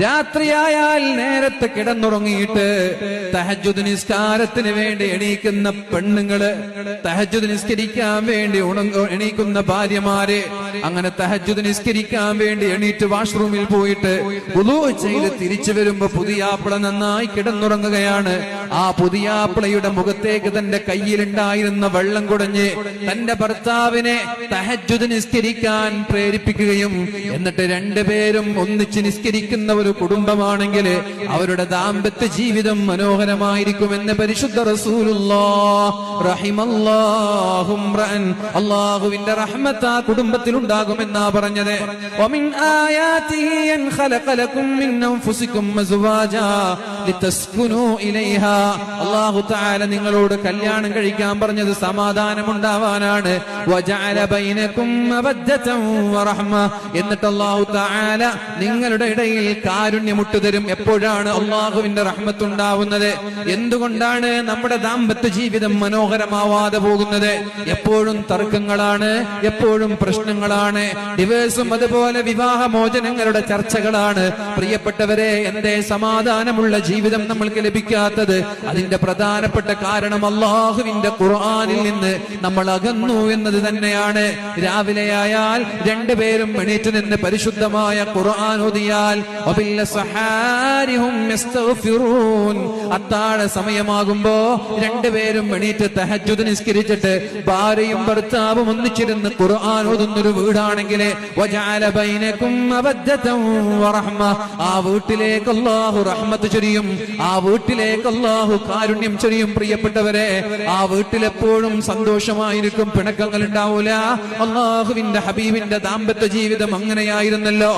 രാത്രിയായാൽ നേരത്തെ കിടന്നുറങ്ങിയിട്ട് തഹജ്ജുദ് നിസ്കാരത്തിന് വേണ്ടി എണീക്കുന്ന പെണ്ണുങ്ങള്, തഹജ്ജുദ് നിസ്കരിക്കാൻ വേണ്ടി എണീക്കുന്ന ഭാര്യമാര്, അങ്ങനെ തഹജ്ജുദ് നിസ്കരിക്കാൻ വേണ്ടി എണീറ്റ് വാഷ്റൂമിൽ പോയിട്ട് വുളൂ ചെയ്ത് തിരിച്ചു വരുമ്പോ പുതിയാപ്പിള നന്നായി കിടന്നുറങ്ങുകയാണ്. ആ പുതിയാപ്പിളയുടെ മുഖത്തേക്ക് തന്റെ കയ്യിലുണ്ടായിരുന്ന വെള്ളം കുടഞ്ഞ് തന്റെ ഭർത്താവിനെ തഹജ്ജുദ് നിസ്കരിക്കാൻ പ്രേരിപ്പിക്കുകയും എന്നിട്ട് രണ്ടുപേരും ഒന്നിച്ച് നിസ്കരിക്കുന്ന ഒരു കുടുംബമാണെങ്കിൽ അവരുടെ ദാമ്പത്യ ജീവിതം മനോഹരമായിരിക്കുമെന്ന് പരിശുദ്ധ റസൂലുള്ളാഹ് റഹിമല്ലാഹു റഅൻ, അല്ലാഹുവിന്റെ റഹ്മത്ത് ആ കുടുംബത്തിൽ ഉണ്ടാകുമെന്നാ പറഞ്ഞത്. വമിൻ ആയാതിഹി അൻ ഖലഖ ലക്കും മിൻ അൻഫുസികും അസ്വാജാ ലിതസ്കുനൂ ഇലൈഹാ. അല്ലാഹു തആല നിങ്ങളോട് കല്യാണം കഴിക്കാൻ പറഞ്ഞത് സമാധാനം ഉണ്ടാവാനാണ്. വജഅല ബൈനകും മവദ്ദതൻ വറഹ്മ, എന്നിട്ട് അല്ലാഹു തആല നിങ്ങളുടെ ഇടയിൽ കാരുണ്യമുട്ട് തരും. എപ്പോഴാണ് അള്ളാഹുവിന്റെ റഹ്മത്ത് ഉണ്ടാവുന്നത്? എന്തുകൊണ്ടാണ് നമ്മുടെ ദാമ്പത്യ ജീവിതം മനോഹരമാവാതെ പോകുന്നത്? എപ്പോഴും തർക്കങ്ങളാണ്, എപ്പോഴും പ്രശ്നങ്ങളാണ്, ഡിവേഴ്സും അതുപോലെ വിവാഹമോചനങ്ങളുടെ ചർച്ചകളാണ്. പ്രിയപ്പെട്ടവരെ, എന്തേ സമാധാനമുള്ള ജീവിതം നമ്മൾക്ക് ലഭിക്കാത്തത്? അതിന്റെ പ്രധാനപ്പെട്ട കാരണം അള്ളാഹുവിന്റെ ഖുർആനിൽ നിന്ന് നമ്മൾ അകന്നു എന്നത് തന്നെയാണ്. രാവിലെയായാൽ രണ്ടുപേരും എണീറ്റ് നിന്ന് പരിശുദ്ധമായ ഖുർആൻ ഓതിയാൽ അത്താഴ സമയമാകുമ്പോ രണ്ടുപേരും എണീറ്റ് തഹജ്ജുദ് നിസ്കരിച്ചിട്ട് ഭാര്യയും ഭർത്താവും ഒന്നിച്ചിരുന്ന് ഖുർആൻ ഓതുന്നൊരു വീടാണെങ്കിൽ ആ വീട്ടിലേക്ക് അല്ലാഹു റഹ്മത്ത് ചൊരിയും, ആ വീട്ടിലേക്ക് അല്ലാഹു കാരുണ്യം ചൊരിയും. പ്രിയപ്പെട്ടവരെ, ആ വീട്ടിലെപ്പോഴും സന്തോഷമായിരിക്കും, പിണക്കങ്ങൾ ഉണ്ടാവൂല. അല്ലാഹുവിന്റെ ഹബീബിന്റെ ദാമ്പത്യ ജീവിതം അങ്ങനെയായിരുന്നല്ലോ.